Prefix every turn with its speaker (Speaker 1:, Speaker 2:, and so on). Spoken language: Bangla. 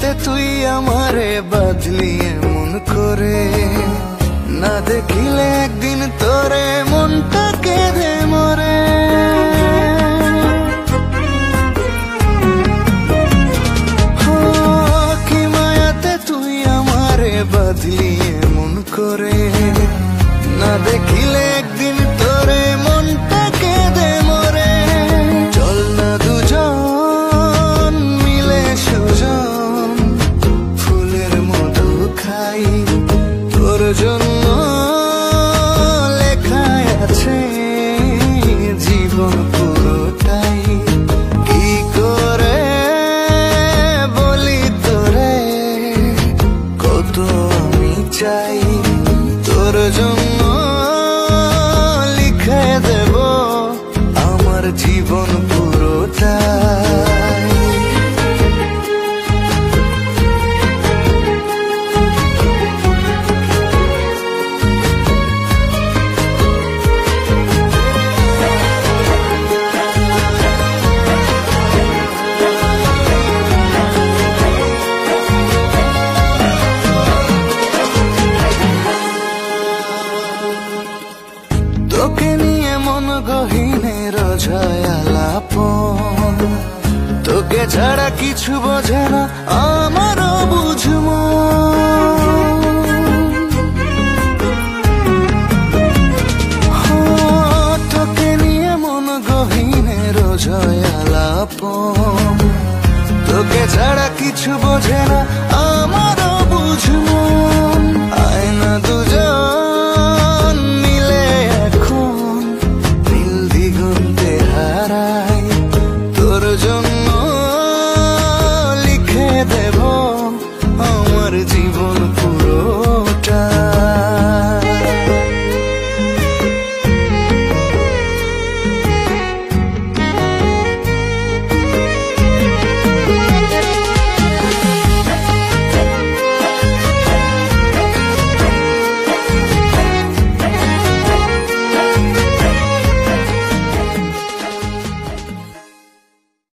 Speaker 1: মায়াতে তুই আমারে বাঁধলি এমন করে, না দেখিলে একদিন তোরে মনটা কেঁদে মরে। কি মায়াতে তুই আমারে বাঁধলি এমন করে, না দেখিলে একদিন তোরে মনটা কেঁদে মরে। চল না দুজন মিলে সুজন ফুলের মধু খাই, তোর জন্য লেখায় আছে জীবন পুরোটাই। কি করে বলি তোরে কত আমি চাই, তোর জন্য লিখে দেব আমার জীবন পুরোটাই। তোকে নিয়ে মন গহীনের জয়ালাপন, তোকে ছাড়া কিছু বোঝে না আমারও বুঝবো। তোকে নিয়ে মন গহীনের জয়ালাপন, তোকে ছাড়া কিছু বোঝে না আমারও বুঝবো। আয়না দুজন